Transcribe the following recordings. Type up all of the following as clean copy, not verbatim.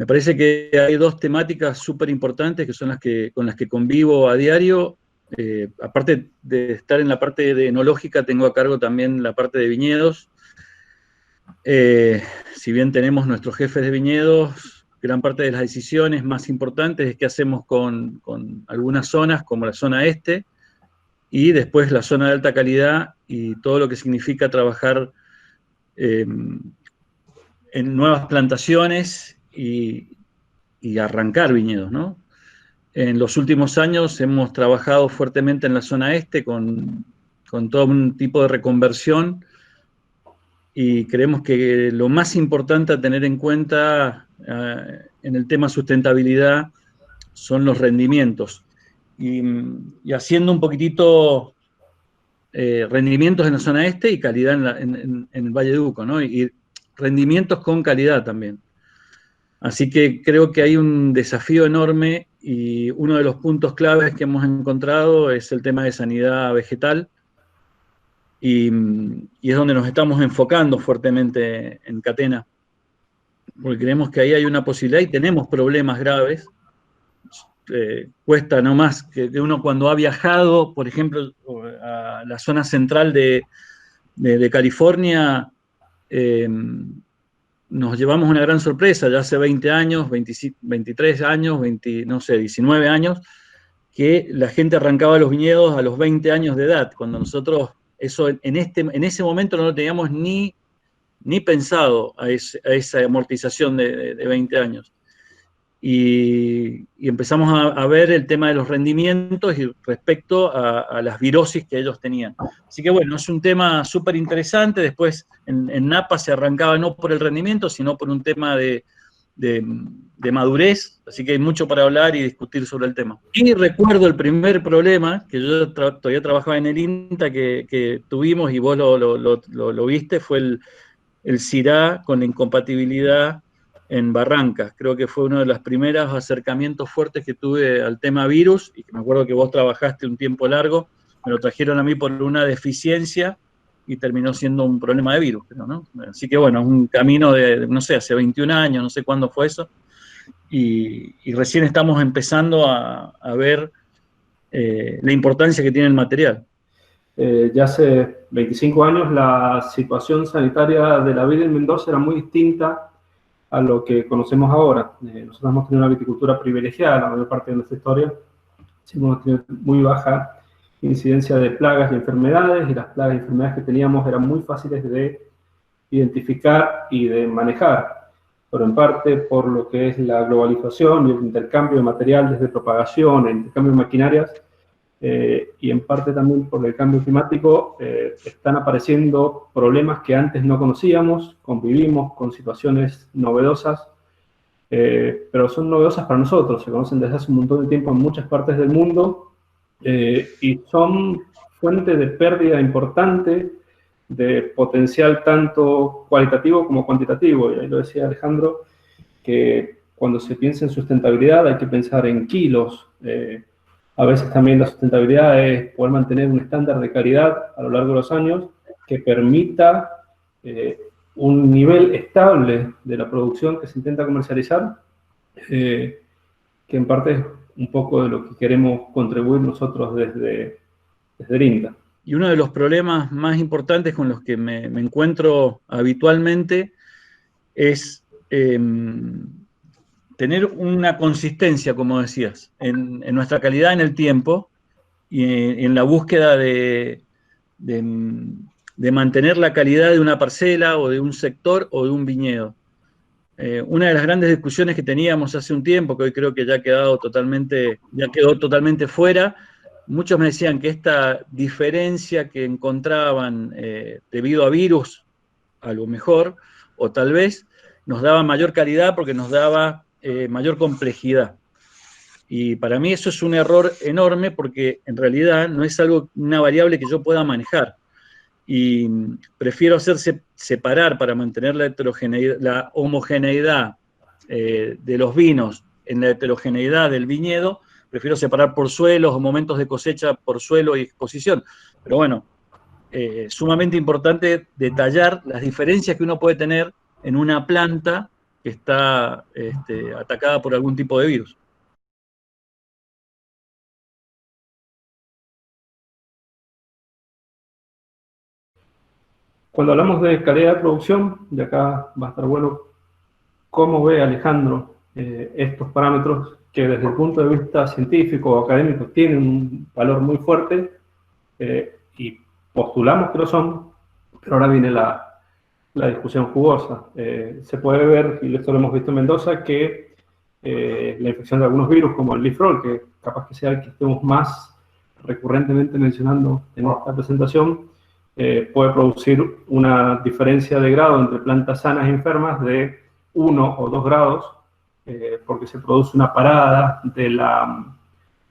Me parece que hay dos temáticas súper importantes que son con las que convivo a diario. Aparte de estar en la parte de enológica, tengo a cargo también la parte de viñedos. Si bien tenemos nuestros jefes de viñedos, gran parte de las decisiones más importantes es qué hacemos con algunas zonas, como la zona este, y después la zona de alta calidad y todo lo que significa trabajar en nuevas plantaciones y arrancar viñedos, ¿no? En los últimos años hemos trabajado fuertemente en la zona este con todo un tipo de reconversión y creemos que lo más importante a tener en cuenta en el tema sustentabilidad son los rendimientos. Y haciendo un poquitito rendimientos en la zona este y calidad en el Valle de Uco, ¿no? Y rendimientos con calidad también. Así que creo que hay un desafío enorme y uno de los puntos claves que hemos encontrado es el tema de sanidad vegetal y es donde nos estamos enfocando fuertemente en Catena, porque creemos que ahí hay una posibilidad y tenemos problemas graves. Cuesta no más que uno cuando ha viajado, por ejemplo, a la zona central de California, nos llevamos una gran sorpresa, ya hace 20 años, 23 años, 20, no sé, 19 años, que la gente arrancaba los viñedos a los 20 años de edad, cuando nosotros eso en ese momento no lo teníamos ni pensado a esa amortización de 20 años. Y empezamos a ver el tema de los rendimientos y respecto a las virosis que ellos tenían. Así que bueno, es un tema súper interesante. Después en Napa se arrancaba no por el rendimiento, sino por un tema de madurez, así que hay mucho para hablar y discutir sobre el tema. Y recuerdo el primer problema, que yo todavía trabajaba en el INTA, que tuvimos, y vos lo viste, fue el Syrah con la incompatibilidad en Barrancas. Creo que fue uno de los primeros acercamientos fuertes que tuve al tema virus, y que me acuerdo que vos trabajaste un tiempo largo, me lo trajeron a mí por una deficiencia, y terminó siendo un problema de virus, creo, ¿no? Así que bueno, es un camino no sé, hace 21 años, no sé cuándo fue eso, y recién estamos empezando a ver la importancia que tiene el material. Ya hace 25 años la situación sanitaria de la vid en Mendoza era muy distinta a lo que conocemos ahora. Nosotros hemos tenido una viticultura privilegiada la mayor parte de nuestra historia. Sí, hemos tenido muy baja incidencia de plagas y enfermedades, y las plagas y enfermedades que teníamos eran muy fáciles de identificar y de manejar, pero en parte por lo que es la globalización y el intercambio de materiales de propagación, el intercambio de maquinarias, y en parte también por el cambio climático, están apareciendo problemas que antes no conocíamos, convivimos con situaciones novedosas, pero son novedosas para nosotros, se conocen desde hace un montón de tiempo en muchas partes del mundo, y son fuente de pérdida importante de potencial tanto cualitativo como cuantitativo. Y ahí lo decía Alejandro, que cuando se piensa en sustentabilidad hay que pensar en kilos. A veces también la sustentabilidad es poder mantener un estándar de calidad a lo largo de los años que permita un nivel estable de la producción que se intenta comercializar, que en parte es un poco de lo que queremos contribuir nosotros desde el INTA. Y uno de los problemas más importantes con los que me encuentro habitualmente es tener una consistencia, como decías, en nuestra calidad en el tiempo y en la búsqueda de mantener la calidad de una parcela o de un sector o de un viñedo. Una de las grandes discusiones que teníamos hace un tiempo, que hoy creo que ya quedó totalmente fuera, muchos me decían que esta diferencia que encontraban debido a virus, a lo mejor, o tal vez, nos daba mayor calidad porque nos daba mayor complejidad. Y para mí eso es un error enorme porque en realidad no es una variable que yo pueda manejar. Y prefiero separar para mantener la homogeneidad de los vinos en la heterogeneidad del viñedo, prefiero separar por suelos o momentos de cosecha por suelo y exposición. Pero bueno, sumamente importante detallar las diferencias que uno puede tener en una planta que está atacada por algún tipo de virus. Cuando hablamos de calidad de producción, de acá va a estar bueno cómo ve Alejandro estos parámetros que desde el punto de vista científico o académico tienen un valor muy fuerte y postulamos que lo son, pero ahora viene la discusión jugosa. Se puede ver, y esto lo hemos visto en Mendoza, que la infección de algunos virus, como el Leaf Roll, que capaz que sea el que estemos más recurrentemente mencionando en esta presentación, puede producir una diferencia de grado entre plantas sanas y enfermas de 1 o 2 grados, porque se produce una parada de la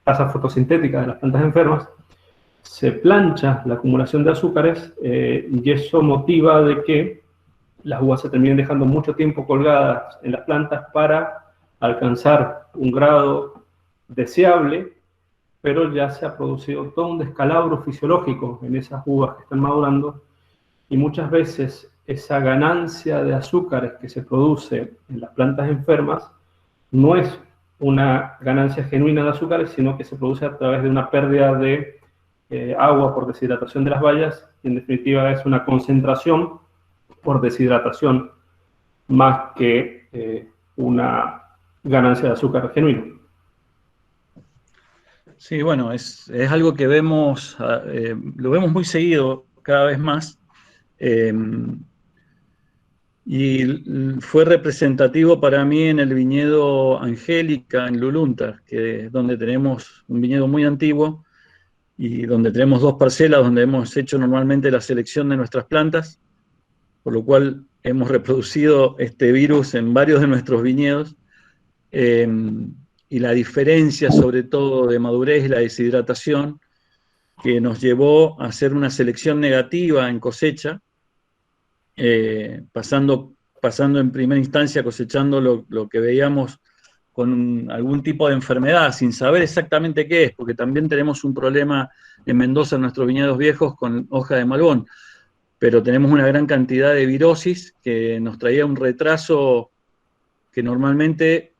tasa fotosintética de las plantas enfermas, se plancha la acumulación de azúcares y eso motiva de que las uvas se terminen dejando mucho tiempo colgadas en las plantas para alcanzar un grado deseable, pero ya se ha producido todo un descalabro fisiológico en esas uvas que están madurando y muchas veces esa ganancia de azúcares que se produce en las plantas enfermas no es una ganancia genuina de azúcares, sino que se produce a través de una pérdida de agua por deshidratación de las bayas, y en definitiva es una concentración por deshidratación más que una ganancia de azúcar genuino. Sí, bueno, es algo que vemos, lo vemos muy seguido, cada vez más, y fue representativo para mí en el viñedo Angélica, en Lulunta, que es donde tenemos un viñedo muy antiguo, y donde tenemos 2 parcelas donde hemos hecho normalmente la selección de nuestras plantas, por lo cual hemos reproducido este virus en varios de nuestros viñedos, y la diferencia sobre todo de madurez y la deshidratación que nos llevó a hacer una selección negativa en cosecha, pasando en primera instancia cosechando lo que veíamos con algún tipo de enfermedad, sin saber exactamente qué es, porque también tenemos un problema en Mendoza, en nuestros viñedos viejos, con hoja de malbón, pero tenemos una gran cantidad de virosis que nos traía un retraso que normalmente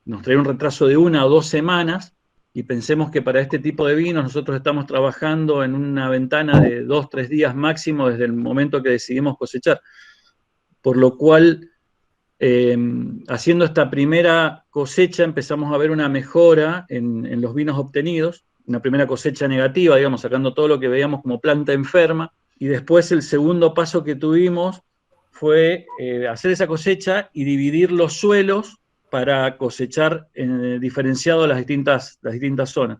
nos traía un retraso de 1 o 2 semanas, y pensemos que para este tipo de vinos nosotros estamos trabajando en una ventana de 2 o 3 días máximo desde el momento que decidimos cosechar. Por lo cual, haciendo esta primera cosecha empezamos a ver una mejora en los vinos obtenidos, una primera cosecha negativa, digamos, sacando todo lo que veíamos como planta enferma, y después el segundo paso que tuvimos fue hacer esa cosecha y dividir los suelos para cosechar diferenciado las distintas zonas.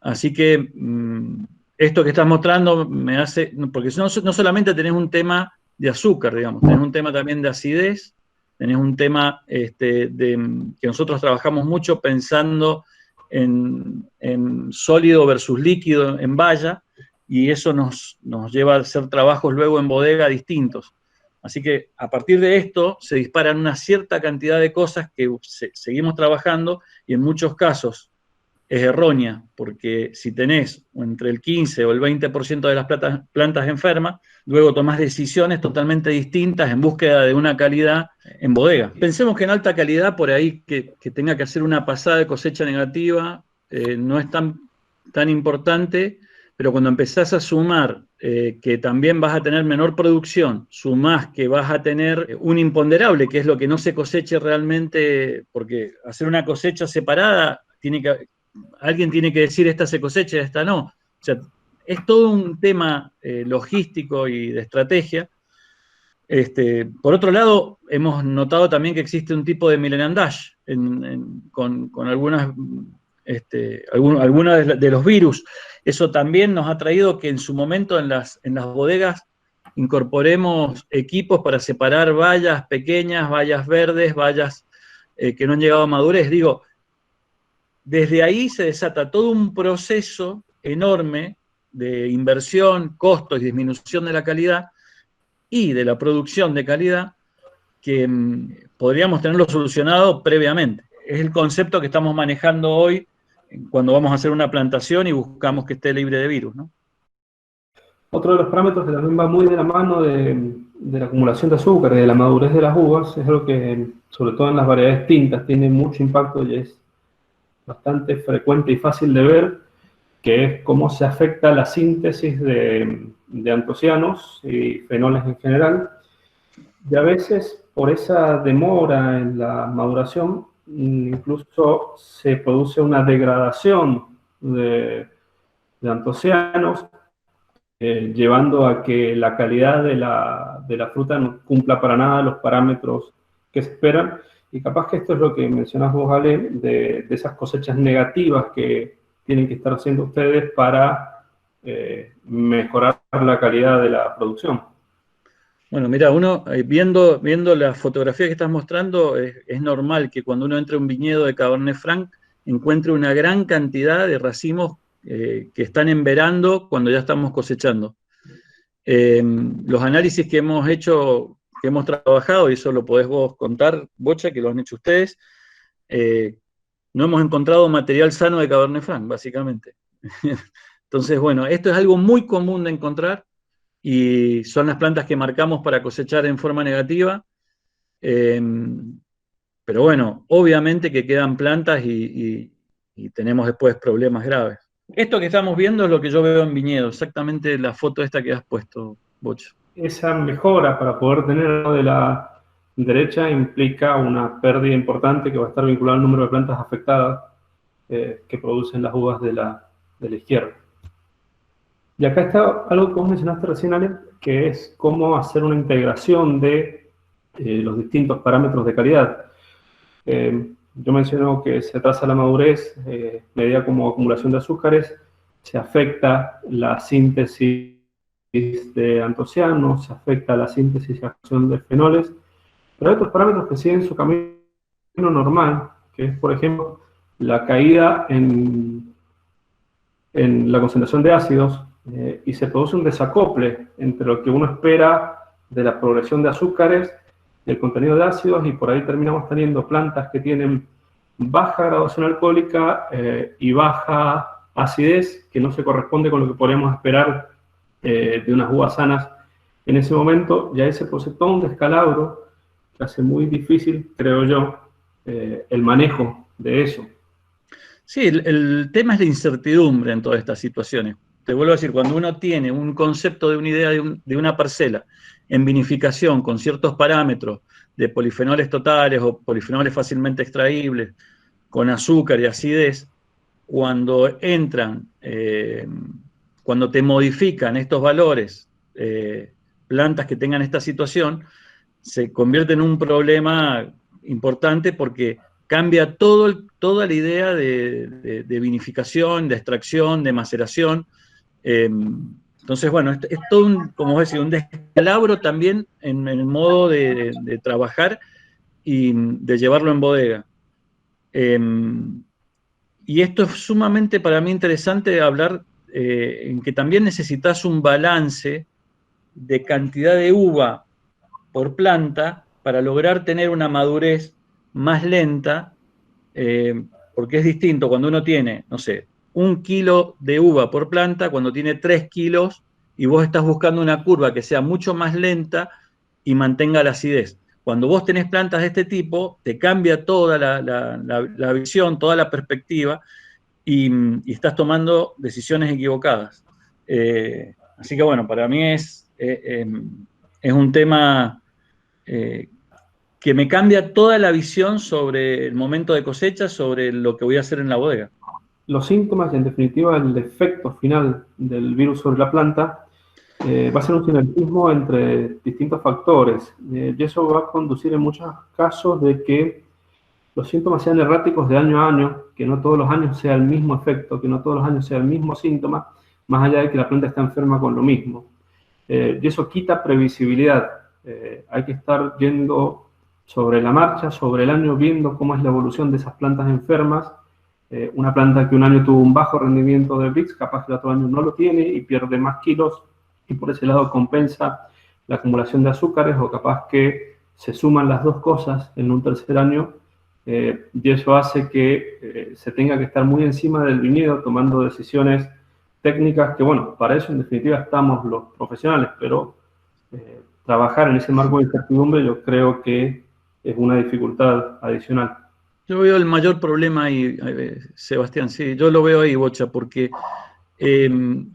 Así que esto que estás mostrando me hace, porque no solamente tenés un tema de azúcar, digamos, tenés un tema también de acidez, tenés un tema que nosotros trabajamos mucho pensando en sólido versus líquido en valla, y eso nos lleva a hacer trabajos luego en bodega distintos. Así que a partir de esto se disparan una cierta cantidad de cosas que seguimos trabajando, y en muchos casos es errónea, porque si tenés entre el 15 o el 20% de las plantas enfermas, luego tomás decisiones totalmente distintas en búsqueda de una calidad en bodega. Pensemos que en alta calidad, por ahí que tenga que hacer una pasada de cosecha negativa, no es tan importante, pero cuando empezás a sumar que también vas a tener menor producción, sumás que vas a tener un imponderable, que es lo que no se coseche realmente, porque hacer una cosecha separada, alguien tiene que decir esta se cosecha y esta no. O sea, es todo un tema logístico y de estrategia. Por otro lado, hemos notado también que existe un tipo de millenandage con algunas de los virus. Eso también nos ha traído que en su momento en las bodegas incorporemos equipos para separar bayas pequeñas, bayas verdes, bayas que no han llegado a madurez. Digo, desde ahí se desata todo un proceso enorme de inversión, costos y disminución de la calidad y de la producción de calidad que podríamos tenerlo solucionado previamente. Es el concepto que estamos manejando hoy cuando vamos a hacer una plantación y buscamos que esté libre de virus, ¿no? Otro de los parámetros que también va muy de la mano de la acumulación de azúcar y de la madurez de las uvas es algo que, sobre todo en las variedades tintas, tiene mucho impacto y es bastante frecuente y fácil de ver, que es cómo se afecta la síntesis de antocianos y fenoles en general. Y a veces, por esa demora en la maduración, incluso se produce una degradación de antocianos, llevando a que la calidad de la fruta no cumpla para nada los parámetros que se esperan. Y capaz que esto es lo que mencionás vos, Ale, de esas cosechas negativas que tienen que estar haciendo ustedes para mejorar la calidad de la producción. Bueno, mira, uno viendo la fotografía que estás mostrando, es normal que cuando uno entre a un viñedo de Cabernet Franc encuentre una gran cantidad de racimos que están enverando cuando ya estamos cosechando. Los análisis que hemos hecho, que hemos trabajado, y eso lo podés vos contar, Bocha, que lo han hecho ustedes, no hemos encontrado material sano de Cabernet Franc, básicamente. Entonces, bueno, esto es algo muy común de encontrar y son las plantas que marcamos para cosechar en forma negativa. Pero bueno, obviamente que quedan plantas y tenemos después problemas graves. Esto que estamos viendo es lo que yo veo en viñedo, exactamente la foto esta que has puesto, Bocho. Esa mejora para poder tenerlo de la derecha implica una pérdida importante que va a estar vinculada al número de plantas afectadas que producen las uvas de la izquierda. Y acá está algo que vos mencionaste recién, Ale, que es cómo hacer una integración de los distintos parámetros de calidad. Yo menciono que se atrasa la madurez, medida como acumulación de azúcares, se afecta la síntesis de antocianos, se afecta la síntesis y acción de fenoles, pero hay otros parámetros que siguen su camino normal, que es, por ejemplo, la caída en la concentración de ácidos, y se produce un desacople entre lo que uno espera de la progresión de azúcares y el contenido de ácidos, y por ahí terminamos teniendo plantas que tienen baja graduación alcohólica y baja acidez, que no se corresponde con lo que podríamos esperar de unas uvas sanas en ese momento. Ya se produce todo un descalabro que hace muy difícil, creo yo, el manejo de eso. Sí, el tema es la incertidumbre en todas estas situaciones. Te vuelvo a decir, cuando uno tiene un concepto de una idea de una parcela en vinificación con ciertos parámetros de polifenoles totales o polifenoles fácilmente extraíbles, con azúcar y acidez, cuando entran, cuando te modifican estos valores, plantas que tengan esta situación, se convierte en un problema importante porque cambia toda la idea de vinificación, de extracción, de maceración. Entonces, bueno, es todo, como vos decís, un descalabro también en el modo de trabajar y de llevarlo en bodega. Y esto es sumamente para mí interesante hablar en que también necesitas un balance de cantidad de uva por planta para lograr tener una madurez más lenta, porque es distinto cuando uno tiene, no sé, 1 kilo de uva por planta, cuando tiene 3 kilos y vos estás buscando una curva que sea mucho más lenta y mantenga la acidez. Cuando vos tenés plantas de este tipo, te cambia toda la visión, toda la perspectiva y estás tomando decisiones equivocadas. Así que bueno, para mí es un tema que me cambia toda la visión sobre el momento de cosecha, sobre lo que voy a hacer en la bodega. Los síntomas y en definitiva el efecto final del virus sobre la planta va a ser un sinergismo entre distintos factores, y eso va a conducir en muchos casos de que los síntomas sean erráticos de año a año, que no todos los años sea el mismo efecto, que no todos los años sea el mismo síntoma, más allá de que la planta está enferma con lo mismo. Y eso quita previsibilidad. Hay que estar yendo sobre la marcha, sobre el año, viendo cómo es la evolución de esas plantas enfermas. Una planta que un año tuvo un bajo rendimiento de Brix, capaz que el otro año no lo tiene y pierde más kilos, y por ese lado compensa la acumulación de azúcares, o capaz que se suman las dos cosas en un tercer año, y eso hace que se tenga que estar muy encima del viñedo tomando decisiones técnicas que, bueno, para eso en definitiva estamos los profesionales, pero trabajar en ese marco de incertidumbre yo creo que es una dificultad adicional. Yo veo el mayor problema ahí, Sebastián, sí, yo lo veo ahí, Bocha, porque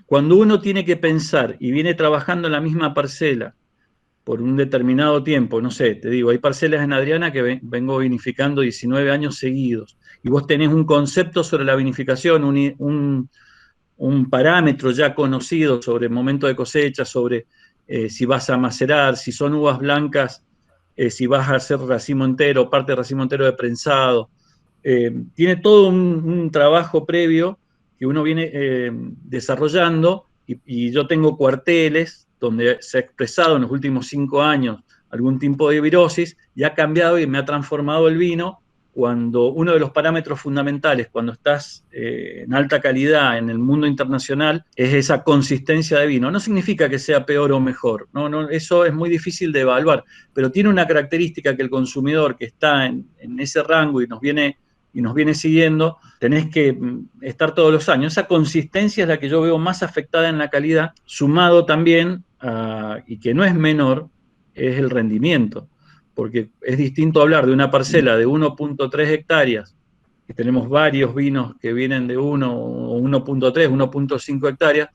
cuando uno tiene que pensar y viene trabajando en la misma parcela por un determinado tiempo, no sé, te digo, hay parcelas en Adriana que vengo vinificando 19 años seguidos, y vos tenés un concepto sobre la vinificación, un parámetro ya conocido sobre el momento de cosecha, sobre si vas a macerar, si son uvas blancas, si vas a hacer racimo entero, parte de racimo entero de prensado. Tiene todo un trabajo previo que uno viene desarrollando, y yo tengo cuarteles donde se ha expresado en los últimos 5 años algún tipo de virosis y ha cambiado y me ha transformado el vino cuando uno de los parámetros fundamentales cuando estás en alta calidad en el mundo internacional es esa consistencia de vino. No significa que sea peor o mejor, no, eso es muy difícil de evaluar, pero tiene una característica que el consumidor que está en ese rango y nos viene siguiendo, tenés que estar todos los años. Esa consistencia es la que yo veo más afectada en la calidad, sumado también, y que no es menor, es el rendimiento. Porque es distinto hablar de una parcela de 1.3 hectáreas, que tenemos varios vinos que vienen de 1 o 1.3, 1.5 hectáreas,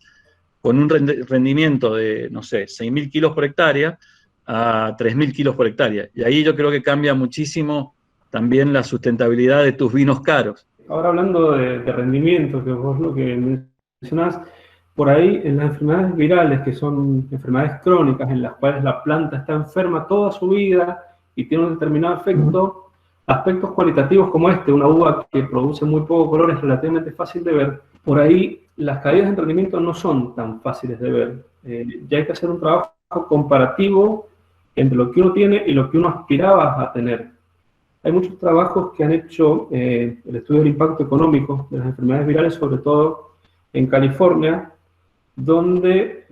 con un rendimiento de, no sé, 6.000 kilos por hectárea a 3.000 kilos por hectárea. Y ahí yo creo que cambia muchísimo también la sustentabilidad de tus vinos caros. Ahora hablando de rendimiento, que vos lo que mencionás, por ahí en las enfermedades virales, que son enfermedades crónicas en las cuales la planta está enferma toda su vida y tiene un determinado efecto, aspectos cualitativos como una uva que produce muy poco color es relativamente fácil de ver. Por ahí las caídas en rendimiento no son tan fáciles de ver. Ya hay que hacer un trabajo comparativo entre lo que uno tiene y lo que uno aspiraba a tener. Hay muchos trabajos que han hecho el estudio del impacto económico de las enfermedades virales, sobre todo en California, donde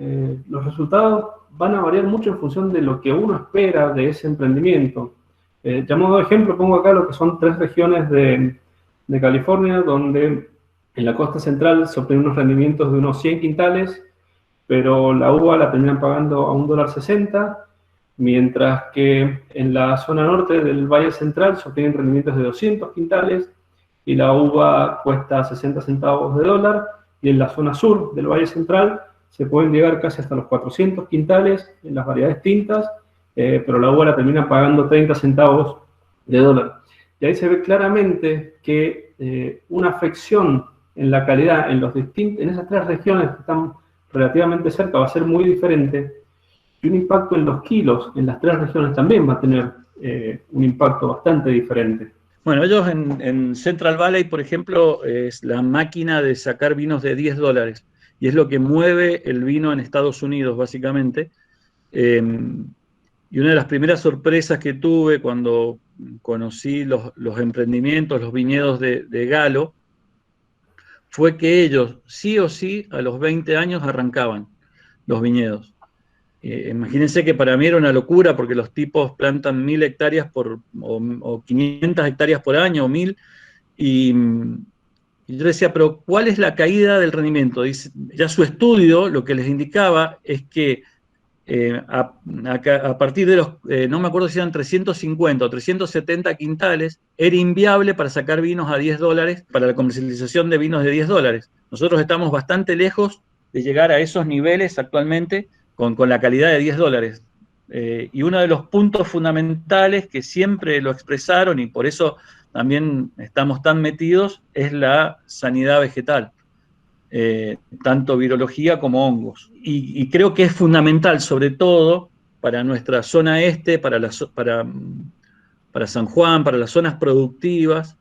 los resultados van a variar mucho en función de lo que uno espera de ese emprendimiento. Ya modo de ejemplo pongo acá lo que son 3 regiones de California, donde en la costa central se obtienen unos rendimientos de unos 100 quintales, pero la uva la terminan pagando a $1.60, mientras que en la zona norte del Valle Central se obtienen rendimientos de 200 quintales y la uva cuesta 60 centavos de dólar, y en la zona sur del Valle Central se pueden llegar casi hasta los 400 quintales en las variedades tintas, pero la uva la termina pagando 30 centavos de dólar. Y ahí se ve claramente que una afección en la calidad en esas 3 regiones que están relativamente cerca va a ser muy diferente, y un impacto en los kilos en las 3 regiones también va a tener un impacto bastante diferente. Bueno, ellos en Central Valley, por ejemplo, es la máquina de sacar vinos de $10, y es lo que mueve el vino en Estados Unidos, básicamente. Y una de las primeras sorpresas que tuve cuando conocí los emprendimientos, los viñedos de Galo, fue que ellos, sí o sí, a los 20 años arrancaban los viñedos. Imagínense que para mí era una locura porque los tipos plantan 1.000 hectáreas o 500 hectáreas por año, o 1.000, y yo decía, pero ¿cuál es la caída del rendimiento? Dice, ya su estudio lo que les indicaba es que a partir de los, no me acuerdo si eran 350 o 370 quintales, era inviable para sacar vinos a $10, para la comercialización de vinos de $10. Nosotros estamos bastante lejos de llegar a esos niveles actualmente con la calidad de $10. Y uno de los puntos fundamentales que siempre lo expresaron, y por eso también estamos tan metidos, es la sanidad vegetal. Tanto virología como hongos. Y creo que es fundamental, sobre todo para nuestra zona este, para San Juan, para las zonas productivas,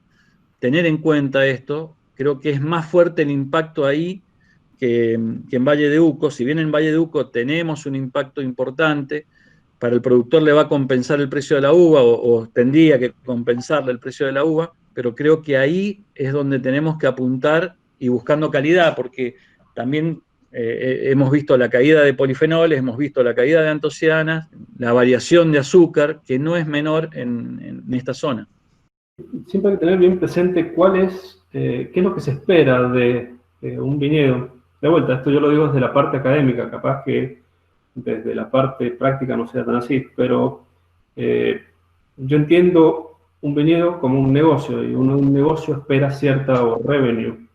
tener en cuenta esto. Creo que es más fuerte el impacto ahí que en Valle de Uco. Si bien en Valle de Uco tenemos un impacto importante, para el productor le va a compensar el precio de la uva, o tendría que compensarle el precio de la uva, pero creo que ahí es donde tenemos que apuntar y buscando calidad, porque también hemos visto la caída de polifenoles, hemos visto la caída de antocianas, la variación de azúcar, que no es menor en esta zona. Siempre hay que tener bien presente qué es lo que se espera de un viñedo. de vuelta, esto yo lo digo desde la parte académica, capaz que desde la parte práctica no sea tan así, pero yo entiendo un viñedo como un negocio, y un negocio espera cierta revenue.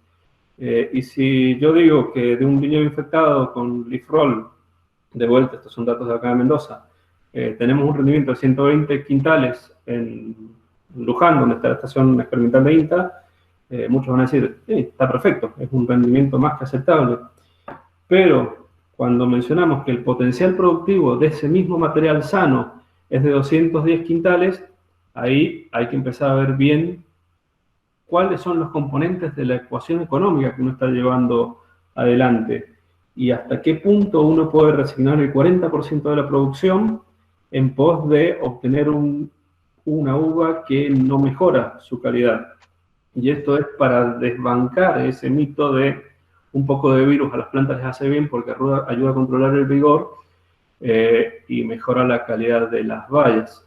Y si yo digo que de un viñedo infectado con leaf roll, de vuelta, estos son datos de acá de Mendoza, tenemos un rendimiento de 120 quintales en Luján, donde está la estación experimental de INTA, muchos van a decir, está perfecto, es un rendimiento más que aceptable. Pero cuando mencionamos que el potencial productivo de ese mismo material sano es de 210 quintales, ahí hay que empezar a ver bien cuáles son los componentes de la ecuación económica que uno está llevando adelante y hasta qué punto uno puede resignar el 40% de la producción en pos de obtener una uva que no mejora su calidad. Y esto es para desbancar ese mito de un poco de virus a las plantas les hace bien porque ayuda a controlar el vigor y mejora la calidad de las bayas.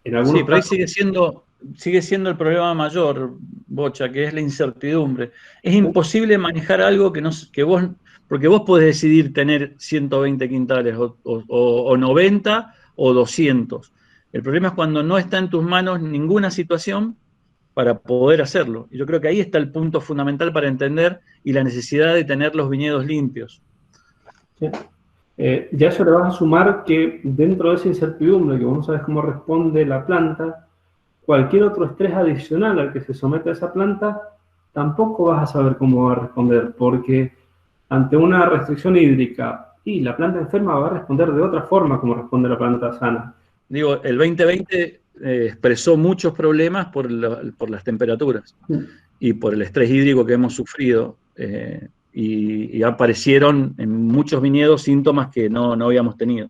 Sí, pero ahí sigue siendo el problema mayor, Bocha, que es la incertidumbre. Es imposible manejar algo porque vos podés decidir tener 120 quintales o 90 o 200. El problema es cuando no está en tus manos ninguna situación para poder hacerlo. Y yo creo que ahí está el punto fundamental para entender y la necesidad de tener los viñedos limpios. Sí. Ya eso le vas a sumar que dentro de esa incertidumbre, que vos no sabes cómo responde la planta, cualquier otro estrés adicional al que se somete a esa planta, tampoco vas a saber cómo va a responder, porque ante una restricción hídrica y la planta enferma va a responder de otra forma como responde la planta sana. Digo, el 2020 expresó muchos problemas por las temperaturas y por el estrés hídrico que hemos sufrido. Y aparecieron en muchos viñedos síntomas que no habíamos tenido,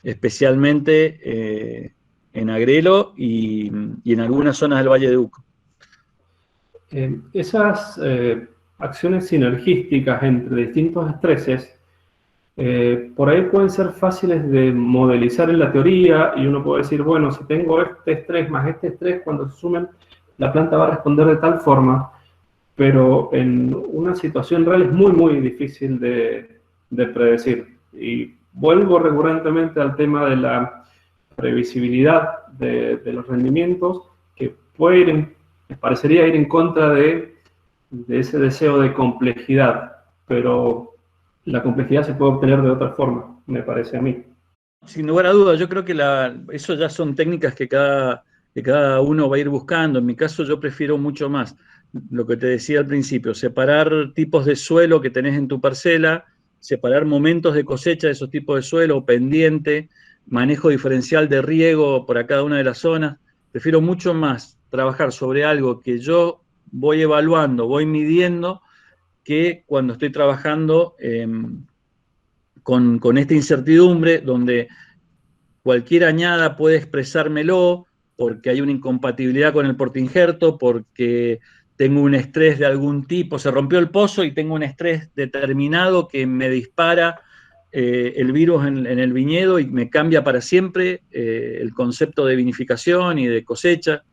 especialmente en Agrelo y en algunas zonas del Valle de Uco. Esas acciones sinergísticas entre distintos estreses por ahí pueden ser fáciles de modelizar en la teoría y uno puede decir, bueno, si tengo este estrés más este estrés, cuando se sumen, la planta va a responder de tal forma, pero en una situación real es muy, muy difícil de predecir. Y vuelvo recurrentemente al tema de la previsibilidad de los rendimientos, que parecería ir en contra de ese deseo de complejidad, pero la complejidad se puede obtener de otra forma, me parece a mí. Sin lugar a dudas, yo creo que eso ya son técnicas que cada uno va a ir buscando. En mi caso yo prefiero mucho más lo que te decía al principio, separar tipos de suelo que tenés en tu parcela, separar momentos de cosecha de esos tipos de suelo, pendiente, manejo diferencial de riego para cada una de las zonas. Prefiero mucho más trabajar sobre algo que yo voy evaluando, voy midiendo, que cuando estoy trabajando con esta incertidumbre, donde cualquier añada puede expresármelo, porque hay una incompatibilidad con el portainjerto, porque tengo un estrés de algún tipo, se rompió el pozo y tengo un estrés determinado que me dispara el virus en el viñedo y me cambia para siempre el concepto de vinificación y de cosecha.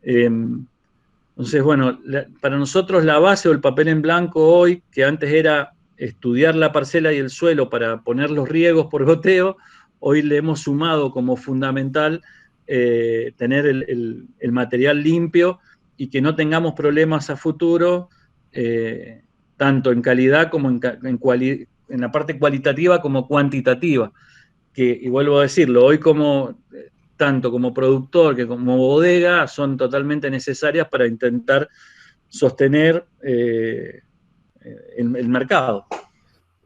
Entonces, bueno, para nosotros la base o el papel en blanco hoy, que antes era estudiar la parcela y el suelo para poner los riegos por goteo, hoy le hemos sumado como fundamental tener el material limpio y que no tengamos problemas a futuro, tanto en calidad como en la parte cualitativa como cuantitativa. Y vuelvo a decirlo, hoy tanto como productor que como bodega son totalmente necesarias para intentar sostener el mercado.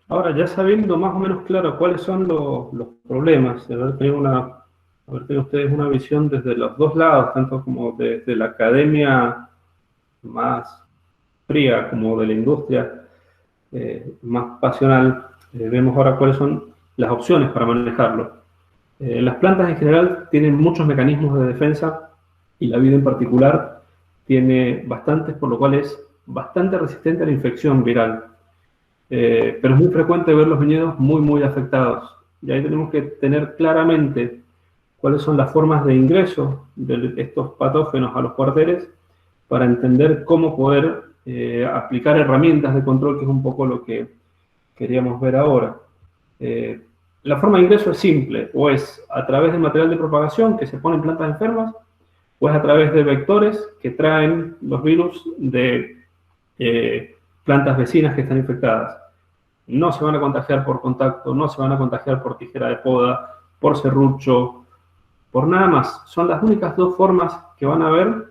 Ahora, ya sabiendo más o menos claro cuáles son los problemas, haber tenido ustedes una visión desde los dos lados, tanto como desde la academia más fría como de la industria más pasional, vemos ahora cuáles son las opciones para manejarlo. Las plantas en general tienen muchos mecanismos de defensa y la vid en particular tiene bastantes, por lo cual es bastante resistente a la infección viral. Pero es muy frecuente ver los viñedos muy, muy afectados. Y ahí tenemos que tener claramente cuáles son las formas de ingreso de estos patógenos a los cuarteles para entender cómo poder aplicar herramientas de control, que es un poco lo que queríamos ver ahora. La forma de ingreso es simple, o es a través de material de propagación que se pone en plantas enfermas, o es a través de vectores que traen los virus de plantas vecinas que están infectadas. No se van a contagiar por contacto, no se van a contagiar por tijera de poda, por serrucho, por nada más. Son las únicas dos formas que van a haber.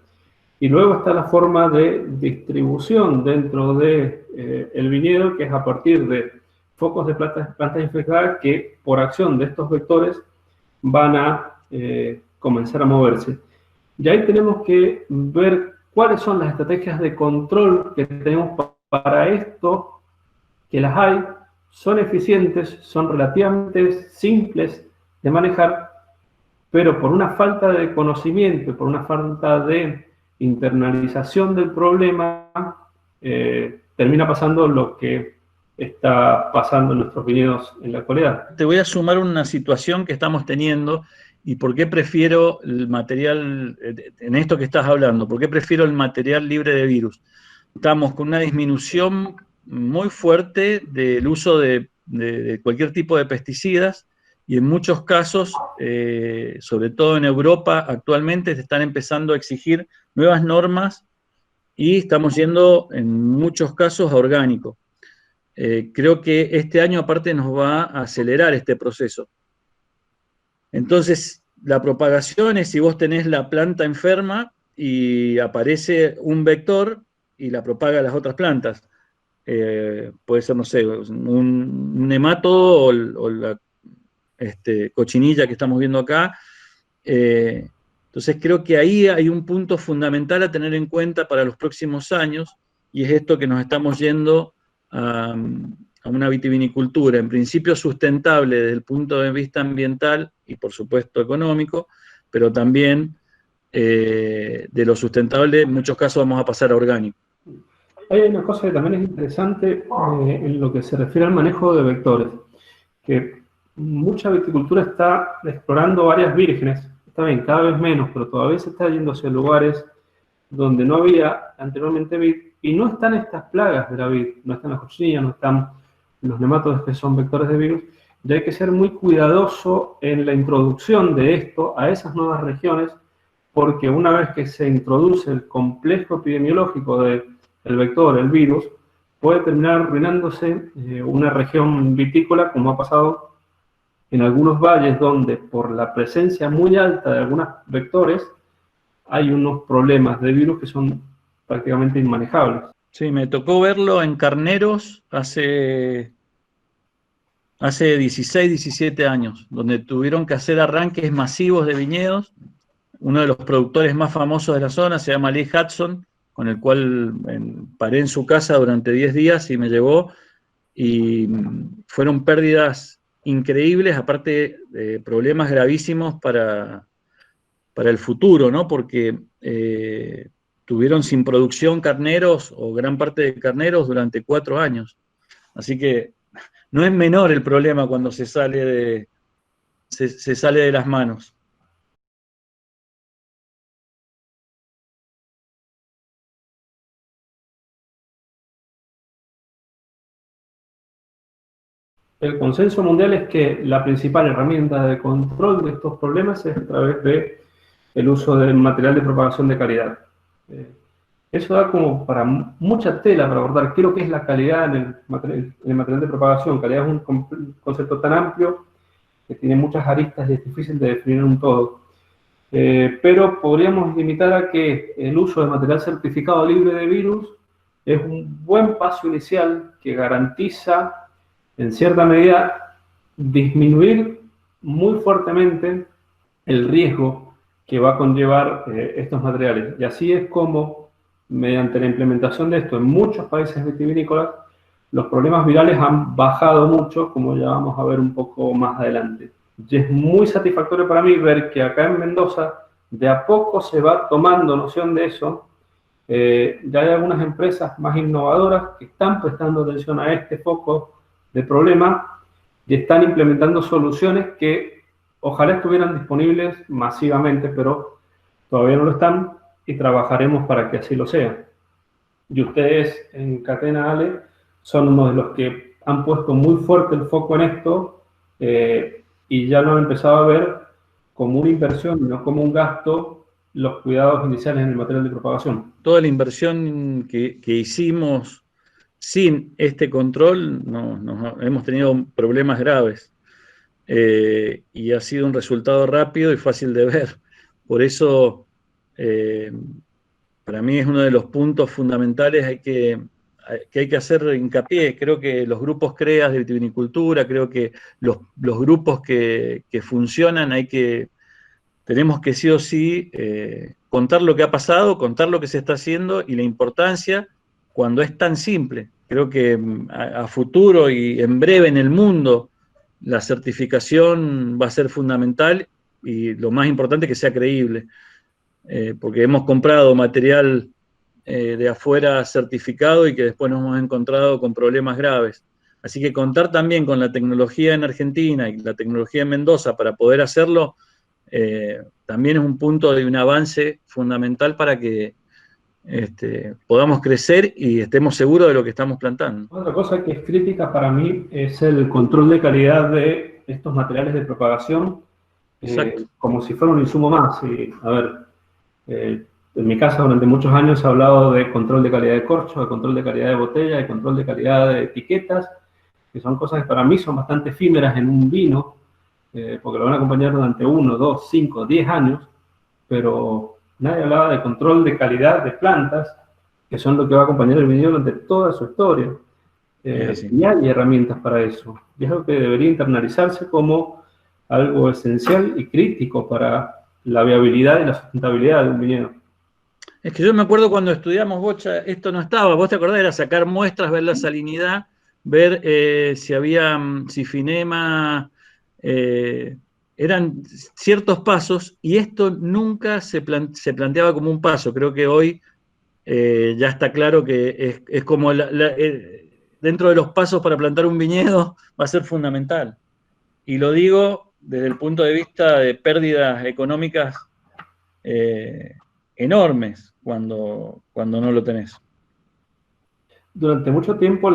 Y luego está la forma de distribución dentro de, el viñedo, que es a partir de focos de plantas infectadas que por acción de estos vectores van a comenzar a moverse. Y ahí tenemos que ver cuáles son las estrategias de control que tenemos para esto, que las hay, son eficientes, son relativamente simples de manejar, pero por una falta de conocimiento, por una falta de internalización del problema, termina pasando lo que está pasando en nuestros viñedos en la actualidad. Te voy a sumar una situación que estamos teniendo y por qué prefiero el material, en esto que estás hablando, por qué prefiero el material libre de virus. Estamos con una disminución muy fuerte del uso de cualquier tipo de pesticidas y en muchos casos, sobre todo en Europa, actualmente se están empezando a exigir nuevas normas y estamos yendo en muchos casos a orgánico. Creo que este año aparte nos va a acelerar este proceso. Entonces, la propagación es si vos tenés la planta enferma y aparece un vector y la propaga a las otras plantas. Puede ser, no sé, un nematodo o la cochinilla que estamos viendo acá. Entonces creo que ahí hay un punto fundamental a tener en cuenta para los próximos años, y es esto que nos estamos yendo a una vitivinicultura, en principio sustentable desde el punto de vista ambiental y por supuesto económico, pero también de lo sustentable en muchos casos vamos a pasar a orgánico. Hay una cosa que también es interesante en lo que se refiere al manejo de vectores, que mucha viticultura está explorando áreas vírgenes, está bien, cada vez menos, pero todavía se está yendo hacia lugares donde no había anteriormente vid, y no están estas plagas de la vid, no están las cochinillas, no están los nematodos que son vectores de virus, y hay que ser muy cuidadoso en la introducción de esto a esas nuevas regiones, porque una vez que se introduce el complejo epidemiológico del vector, el virus, puede terminar arruinándose una región vitícola, como ha pasado en algunos valles donde por la presencia muy alta de algunos vectores hay unos problemas de virus que son prácticamente inmanejables. Sí, me tocó verlo en carneros hace 16, 17 años, donde tuvieron que hacer arranques masivos de viñedos. Uno de los productores más famosos de la zona se llama Lee Hudson, con el cual paré en su casa durante 10 días y me llevó, y fueron pérdidas increíbles, aparte de problemas gravísimos para el futuro, ¿no? Porque tuvieron sin producción carneros o gran parte de carneros durante 4 años. Así que no es menor el problema cuando se sale de las manos. El consenso mundial es que la principal herramienta de control de estos problemas es a través del uso del material de propagación de calidad. Eso da como para mucha tela para abordar qué es lo que es la calidad en el material de propagación. Calidad es un concepto tan amplio que tiene muchas aristas y es difícil de definir en un todo. Pero podríamos limitar a que el uso de material certificado libre de virus es un buen paso inicial que garantiza, en cierta medida, disminuir muy fuertemente el riesgo que va a conllevar estos materiales. Y así es como, mediante la implementación de esto en muchos países vitivinícolas, los problemas virales han bajado mucho, como ya vamos a ver un poco más adelante. Y es muy satisfactorio para mí ver que acá en Mendoza de a poco se va tomando noción de eso. Ya hay algunas empresas más innovadoras que están prestando atención a este foco de problema y están implementando soluciones que ojalá estuvieran disponibles masivamente, pero todavía no lo están y trabajaremos para que así lo sea. Y ustedes en Catena Ale son uno de los que han puesto muy fuerte el foco en esto y ya lo han empezado a ver como una inversión y no como un gasto los cuidados iniciales en el material de propagación. Toda la inversión que hicimos sin este control, hemos tenido problemas graves. Y ha sido un resultado rápido y fácil de ver. Por eso, para mí es uno de los puntos fundamentales que hay que hacer hincapié. Creo que los grupos CREAS de vitivinicultura, creo que los grupos que funcionan, tenemos que sí o sí contar lo que ha pasado, contar lo que se está haciendo y la importancia cuando es tan simple. Creo que a futuro y en breve en el mundo la certificación va a ser fundamental y lo más importante es que sea creíble, porque hemos comprado material de afuera certificado y que después nos hemos encontrado con problemas graves. Así que contar también con la tecnología en Argentina y la tecnología en Mendoza para poder hacerlo también es un punto de un avance fundamental para que podamos crecer y estemos seguros de lo que estamos plantando. Otra cosa que es crítica para mí es el control de calidad de estos materiales de propagación, como si fuera un insumo más. Y, a ver, en mi casa durante muchos años se ha hablado de control de calidad de corcho, de control de calidad de botella, de control de calidad de etiquetas, que son cosas que para mí son bastante efímeras en un vino, porque lo van a acompañar durante 1, 2, 5, 10 años, pero nadie hablaba de control de calidad de plantas, que son lo que va a acompañar el viñedo durante toda su historia. Y hay herramientas para eso. Y es algo que debería internalizarse como algo esencial y crítico para la viabilidad y la sustentabilidad de un viñedo. Es que yo me acuerdo cuando estudiamos bocha, esto no estaba. ¿Vos te acordás? Era sacar muestras, ver la salinidad, ver si había sifinema, eran ciertos pasos y esto nunca se planteaba como un paso. Creo que hoy ya está claro que es como dentro de los pasos para plantar un viñedo va a ser fundamental. Y lo digo desde el punto de vista de pérdidas económicas enormes cuando no lo tenés. Durante mucho tiempo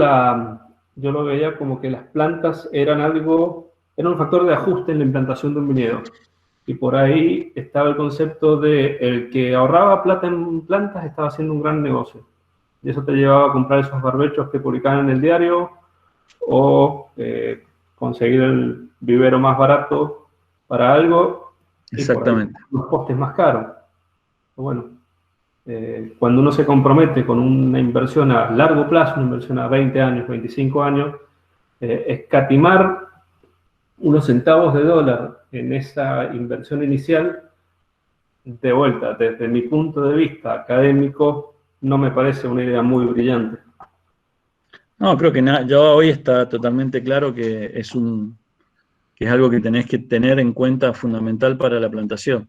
yo lo veía como que las plantas eran un factor de ajuste en la implantación de un viñedo. Y por ahí estaba el concepto de el que ahorraba plata en plantas estaba haciendo un gran negocio. Y eso te llevaba a comprar esos barbechos que publicaban en el diario o conseguir el vivero más barato para algo y Exactamente. por ahí los costes más caros. Bueno, cuando uno se compromete con una inversión a largo plazo, una inversión a 20 años, 25 años, escatimar unos centavos de dólar en esa inversión inicial, de vuelta, desde mi punto de vista académico, no me parece una idea muy brillante. No, creo que ya hoy está totalmente claro que es algo que tenés que tener en cuenta fundamental para la plantación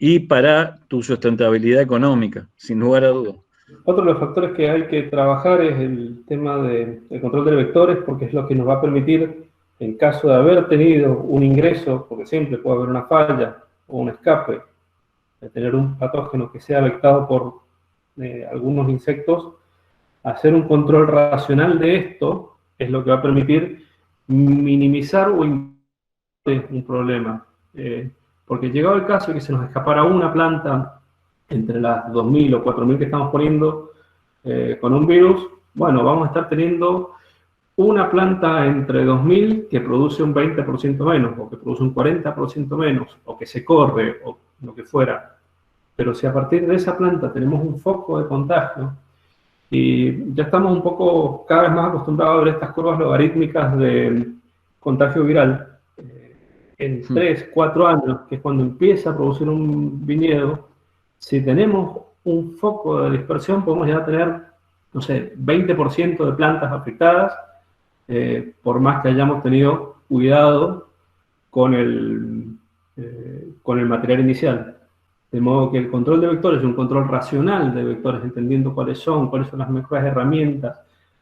y para tu sustentabilidad económica, sin lugar a dudas. Otro de los factores que hay que trabajar es el tema del control de vectores, porque es lo que nos va a permitir, en caso de haber tenido un ingreso, porque siempre puede haber una falla o un escape, de tener un patógeno que sea vectado por algunos insectos, hacer un control racional de esto es lo que va a permitir minimizar o un problema. Porque llegado el caso de que se nos escapara una planta entre las 2.000 o 4.000 que estamos poniendo con un virus, bueno, vamos a estar teniendo una planta entre 2.000 que produce un 20% menos, o que produce un 40% menos, o que se corre, o lo que fuera. Pero si a partir de esa planta tenemos un foco de contagio, y ya estamos un poco cada vez más acostumbrados a ver estas curvas logarítmicas de contagio viral, en 3, 4 años, que es cuando empieza a producir un viñedo, si tenemos un foco de dispersión, podemos ya tener, no sé, 20% de plantas afectadas, por más que hayamos tenido cuidado con el material inicial. De modo que el control de vectores es un control racional de vectores, entendiendo cuáles son las mejores herramientas,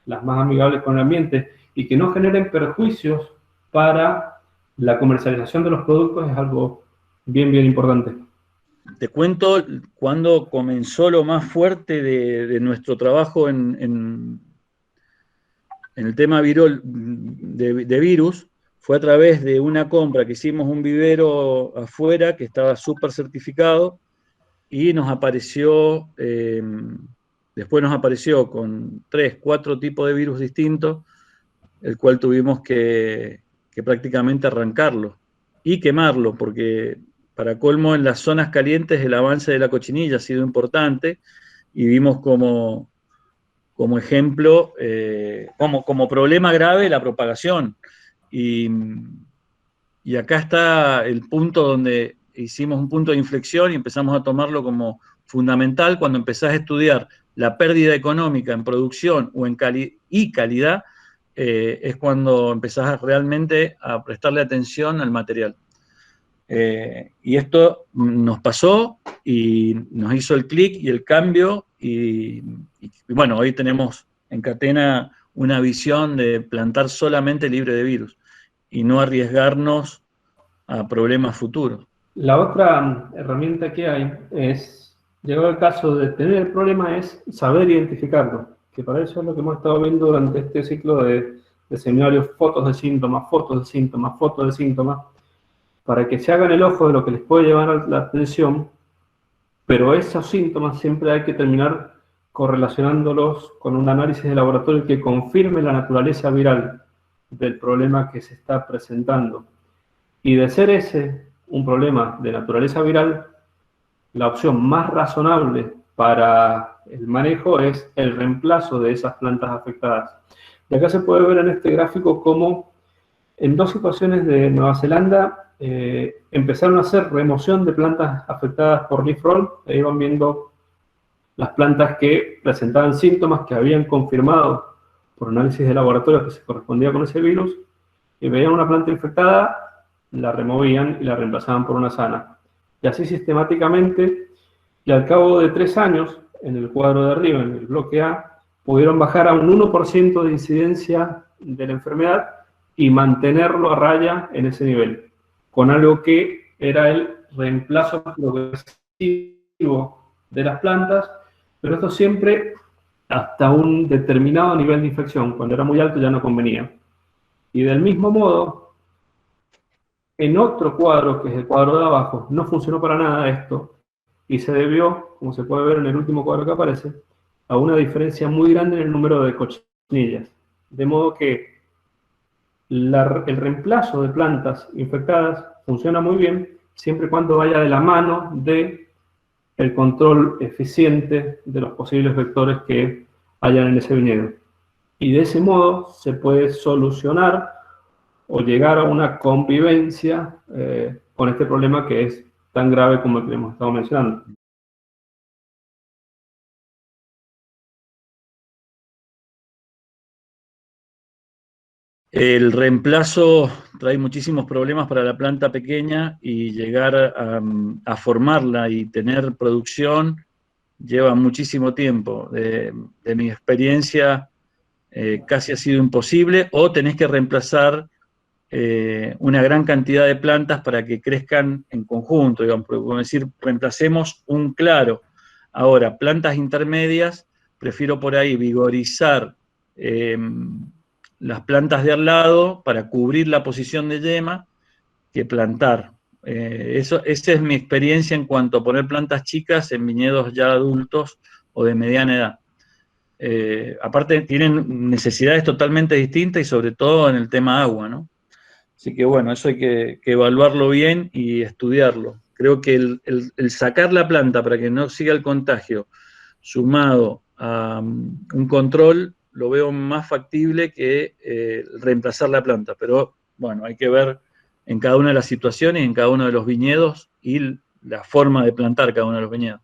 las más amigables con el ambiente, y que no generen perjuicios para la comercialización de los productos, es algo bien, bien importante. Te cuento cuando comenzó lo más fuerte de nuestro trabajo en en el tema de virus, fue a través de una compra que hicimos un vivero afuera que estaba súper certificado y nos apareció, después nos apareció con 3, 4 tipos de virus distintos, el cual tuvimos que prácticamente arrancarlo y quemarlo, porque para colmo en las zonas calientes el avance de la cochinilla ha sido importante y vimos como ejemplo, como problema grave la propagación. Y, y acá está el punto donde hicimos un punto de inflexión y empezamos a tomarlo como fundamental cuando empezás a estudiar la pérdida económica en producción o en calidad, es cuando empezás realmente a prestarle atención al material. Y esto nos pasó y nos hizo el clic y el cambio y bueno, hoy tenemos en Catena una visión de plantar solamente libre de virus y no arriesgarnos a problemas futuros. La otra herramienta que hay es, llegado el caso de tener el problema, es saber identificarlo, que para eso es lo que hemos estado viendo durante este ciclo de seminarios, fotos de síntomas, fotos de síntomas, fotos de síntomas, para que se hagan el ojo de lo que les puede llevar la atención, pero esos síntomas siempre hay que terminar correlacionándolos con un análisis de laboratorio que confirme la naturaleza viral del problema que se está presentando. Y de ser ese un problema de naturaleza viral, la opción más razonable para el manejo es el reemplazo de esas plantas afectadas. Y acá se puede ver en este gráfico cómo en 2 situaciones de Nueva Zelanda empezaron a hacer remoción de plantas afectadas por leaf roll. Ahí van viendo las plantas que presentaban síntomas que habían confirmado por análisis de laboratorio que se correspondía con ese virus, y veían una planta infectada, la removían y la reemplazaban por una sana. Y así sistemáticamente, y al cabo de 3 años, en el cuadro de arriba, en el bloque A, pudieron bajar a un 1% de incidencia de la enfermedad y mantenerlo a raya en ese nivel, con algo que era el reemplazo progresivo de las plantas, pero esto siempre hasta un determinado nivel de infección. Cuando era muy alto ya no convenía. Y del mismo modo, en otro cuadro, que es el cuadro de abajo, no funcionó para nada esto, y se debió, como se puede ver en el último cuadro que aparece, a una diferencia muy grande en el número de cochinillas. De modo que el reemplazo de plantas infectadas funciona muy bien, siempre y cuando vaya de la mano de el control eficiente de los posibles vectores que hayan en ese viñedo. Y de ese modo se puede solucionar o llegar a una convivencia con este problema que es tan grave como el que hemos estado mencionando. El reemplazo trae muchísimos problemas para la planta pequeña y llegar a formarla y tener producción lleva muchísimo tiempo. De mi experiencia, casi ha sido imposible, o tenés que reemplazar una gran cantidad de plantas para que crezcan en conjunto, digamos, como decir, reemplacemos un claro. Ahora, plantas intermedias, prefiero por ahí vigorizar las plantas de al lado para cubrir la posición de yema que plantar. Esa es mi experiencia en cuanto a poner plantas chicas en viñedos ya adultos o de mediana edad. Aparte tienen necesidades totalmente distintas y sobre todo en el tema agua, ¿no? Así que bueno, eso hay que evaluarlo bien y estudiarlo. Creo que el sacar la planta para que no siga el contagio, sumado a un control, lo veo más factible que reemplazar la planta. Pero bueno, hay que ver en cada una de las situaciones, en cada uno de los viñedos y la forma de plantar cada uno de los viñedos.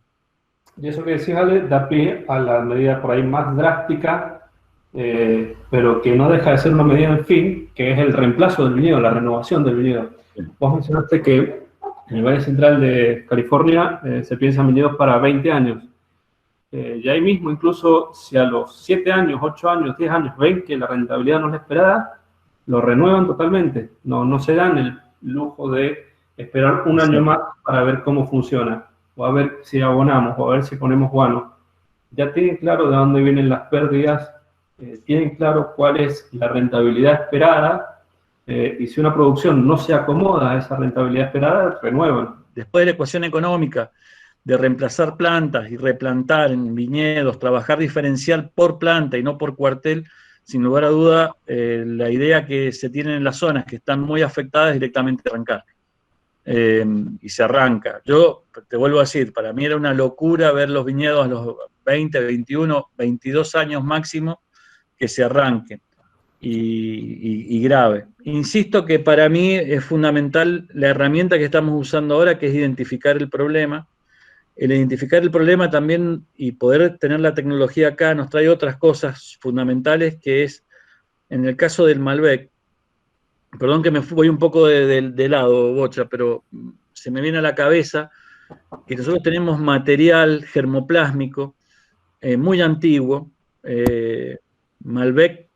Y eso que decís, Ale, da pie a la medida por ahí más drástica, pero que no deja de ser una medida en fin, que es el reemplazo del viñedo, la renovación del viñedo. Sí. Vos mencionaste que en el Valle Central de California se piensan viñedos para 20 años. Y ahí mismo, incluso si a los 7 años, 8 años, 10 años ven que la rentabilidad no es la esperada, lo renuevan totalmente. No se dan el lujo de esperar un año más para ver cómo funciona, o a ver si abonamos, o a ver si ponemos guano. Ya tienen claro de dónde vienen las pérdidas tienen claro cuál es la rentabilidad esperada, y si una producción no se acomoda a esa rentabilidad esperada, renuevan. Después de la ecuación económica, de reemplazar plantas y replantar en viñedos, trabajar diferencial por planta y no por cuartel, sin lugar a duda, la idea que se tiene en las zonas que están muy afectadas es directamente arrancar. Y se arranca. Yo te vuelvo a decir, para mí era una locura ver los viñedos a los 20, 21, 22 años máximo que se arranquen. Y grave. Insisto que para mí es fundamental la herramienta que estamos usando ahora, que es identificar el problema. El identificar el problema también y poder tener la tecnología acá nos trae otras cosas fundamentales, que es, en el caso del Malbec, perdón que me voy un poco de lado, Bocha, pero se me viene a la cabeza que nosotros tenemos material germoplásmico muy antiguo, Malbec,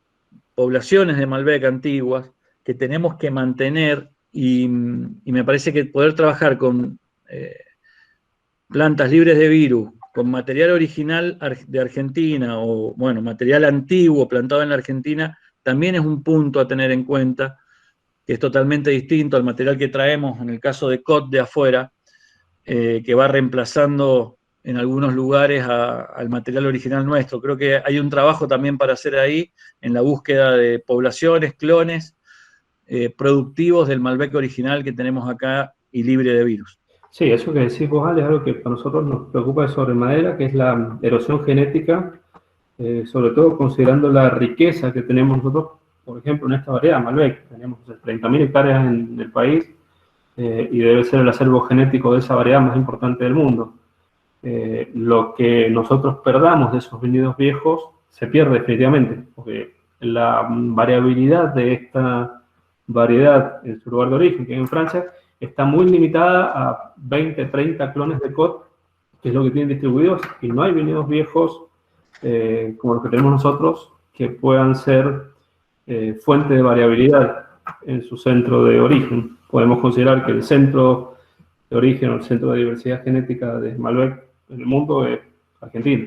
poblaciones de Malbec antiguas, que tenemos que mantener y me parece que poder trabajar con plantas libres de virus, con material original de Argentina o, bueno, material antiguo plantado en la Argentina, también es un punto a tener en cuenta, que es totalmente distinto al material que traemos en el caso de COT de afuera, que va reemplazando en algunos lugares al material original nuestro. Creo que hay un trabajo también para hacer ahí en la búsqueda de poblaciones, clones, productivos del Malbec original que tenemos acá y libre de virus. Sí, eso que decís vos, Ale, es algo que para nosotros nos preocupa de sobremanera, que es la erosión genética, sobre todo considerando la riqueza que tenemos nosotros, por ejemplo, en esta variedad, Malbec. Tenemos 30.000 hectáreas en el país, y debe ser el acervo genético de esa variedad más importante del mundo. Lo que nosotros perdamos de esos viñedos viejos se pierde definitivamente, porque la variabilidad de esta variedad en su lugar de origen, que es en Francia, está muy limitada a 20, 30 clones de COT, que es lo que tienen distribuidos, y no hay viñedos viejos como los que tenemos nosotros que puedan ser fuente de variabilidad en su centro de origen. Podemos considerar que el centro de origen o el centro de diversidad genética de Malbec en el mundo es Argentina.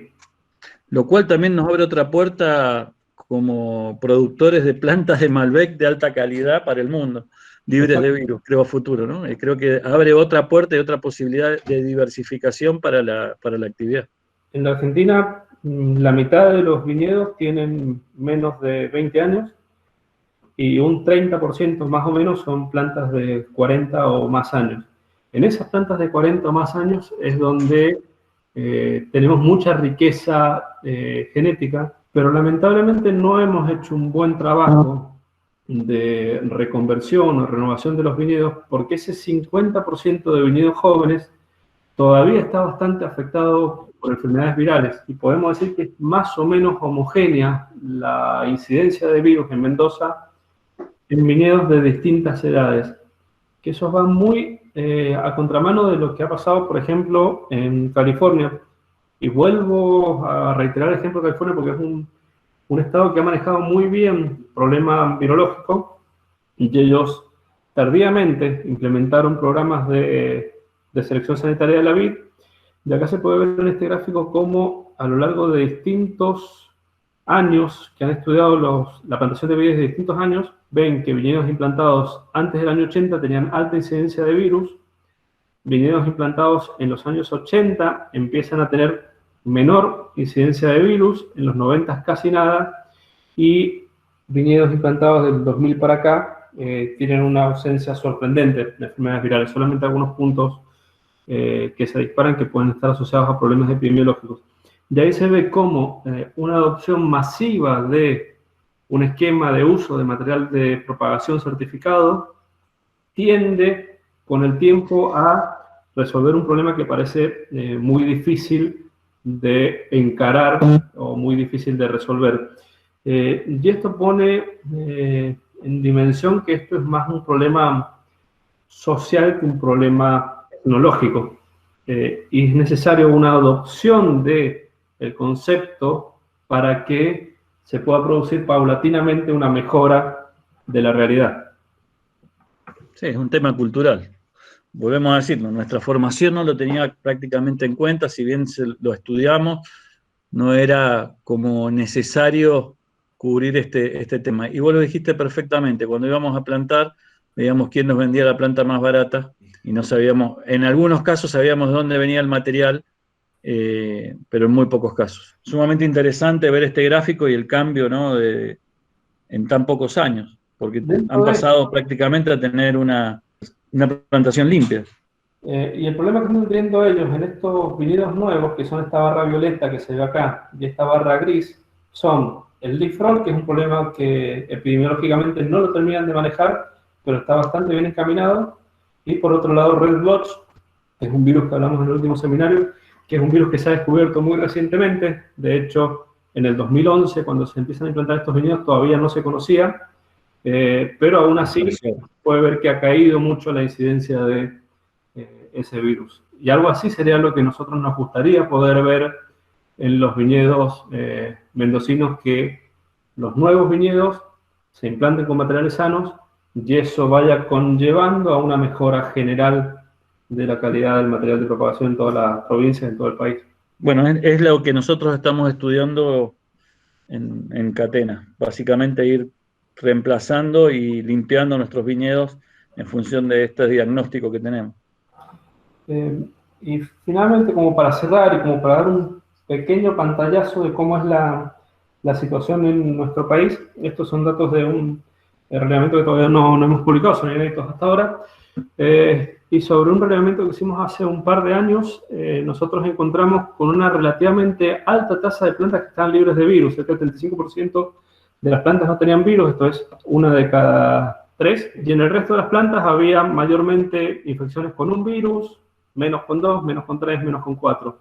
Lo cual también nos abre otra puerta como productores de plantas de Malbec de alta calidad para el mundo, libres de virus, creo a futuro, ¿no? Creo que abre otra puerta y otra posibilidad de diversificación para la actividad. En la Argentina, la mitad de los viñedos tienen menos de 20 años y un 30% más o menos son plantas de 40 o más años. En esas plantas de 40 o más años es donde tenemos mucha riqueza genética, pero lamentablemente no hemos hecho un buen trabajo de reconversión o renovación de los viñedos, porque ese 50% de viñedos jóvenes todavía está bastante afectado por enfermedades virales, y podemos decir que es más o menos homogénea la incidencia de virus en Mendoza en viñedos de distintas edades, que eso va muy a contramano de lo que ha pasado, por ejemplo, en California. Y vuelvo a reiterar el ejemplo de California porque es un estado que ha manejado muy bien el problema virológico, y ellos tardíamente implementaron programas de selección sanitaria de la vid. Y acá se puede ver en este gráfico cómo a lo largo de distintos años que han estudiado la plantación de vides de distintos años, ven que viñedos implantados antes del año 80 tenían alta incidencia de virus, viñedos implantados en los años 80 empiezan a tener menor incidencia de virus, en los 90 casi nada, y viñedos implantados del 2000 para acá tienen una ausencia sorprendente de enfermedades virales, solamente algunos puntos que se disparan que pueden estar asociados a problemas epidemiológicos. De ahí se ve cómo una adopción masiva de un esquema de uso de material de propagación certificado tiende con el tiempo a resolver un problema que parece muy difícil de encarar o muy difícil de resolver. Y esto pone en dimensión que esto es más un problema social que un problema tecnológico. Y es necesario una adopción del concepto para que se pueda producir paulatinamente una mejora de la realidad. Sí, es un tema cultural. Volvemos a decirlo, nuestra formación no lo tenía prácticamente en cuenta, si bien lo estudiamos, no era como necesario cubrir este tema. Y vos lo dijiste perfectamente, cuando íbamos a plantar, veíamos quién nos vendía la planta más barata y no sabíamos, en algunos casos sabíamos de dónde venía el material, pero en muy pocos casos. Sumamente interesante ver este gráfico y el cambio, ¿no?, en tan pocos años, porque han Dentro de pasado prácticamente a tener una plantación limpia. Y el problema que están teniendo ellos en estos viñedos nuevos, que son esta barra violeta que se ve acá y esta barra gris, son el leaf roll, que es un problema que epidemiológicamente no lo terminan de manejar, pero está bastante bien encaminado, y por otro lado red blotch, que es un virus que hablamos en el último seminario, que es un virus que se ha descubierto muy recientemente. De hecho, en el 2011, cuando se empiezan a implantar estos viñedos, todavía no se conocía, pero aún así puede ver que ha caído mucho la incidencia de ese virus. Y algo así sería lo que nosotros nos gustaría poder ver en los viñedos mendocinos, que los nuevos viñedos se implanten con materiales sanos y eso vaya conllevando a una mejora general de la calidad del material de propagación en todas las provincias, en todo el país. Bueno, es lo que nosotros estamos estudiando en Catena. Básicamente ir reemplazando y limpiando nuestros viñedos en función de este diagnóstico que tenemos. Y finalmente, como para cerrar y como para dar un pequeño pantallazo de cómo es la situación en nuestro país, estos son datos de un reglamento que todavía no hemos publicado, son inéditos hasta ahora, y sobre un reglamento que hicimos hace un par de años, nosotros encontramos con una relativamente alta tasa de plantas que estaban libres de virus. Cerca del 35% de las plantas no tenían virus, esto es, una de cada 3, y en el resto de las plantas había mayormente infecciones con un virus, menos con 2, menos con 3, menos con 4.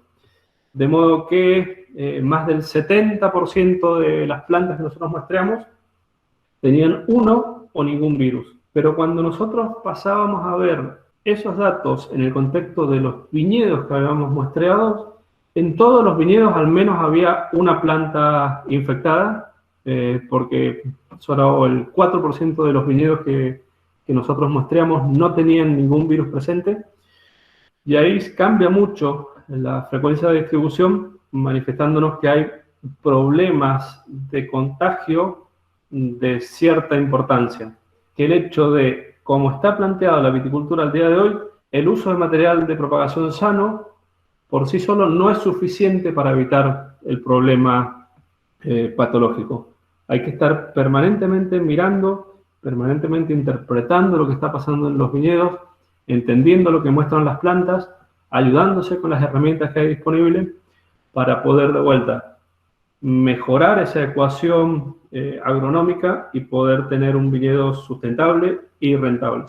De modo que más del 70% de las plantas que nosotros muestreamos tenían uno o ningún virus. Pero cuando nosotros pasábamos a ver esos datos en el contexto de los viñedos que habíamos muestreado, en todos los viñedos al menos había una planta infectada, porque solo el 4% de los viñedos que nosotros muestreamos no tenían ningún virus presente. Y ahí cambia mucho la frecuencia de distribución, manifestándonos que hay problemas de contagio de cierta importancia. Que el hecho de, como está planteada la viticultura al día de hoy, el uso de material de propagación sano por sí solo no es suficiente para evitar el problema patológico. Hay que estar permanentemente mirando, permanentemente interpretando lo que está pasando en los viñedos, entendiendo lo que muestran las plantas, ayudándose con las herramientas que hay disponibles para poder de vuelta mejorar esa ecuación agronómica y poder tener un viñedo sustentable y rentable.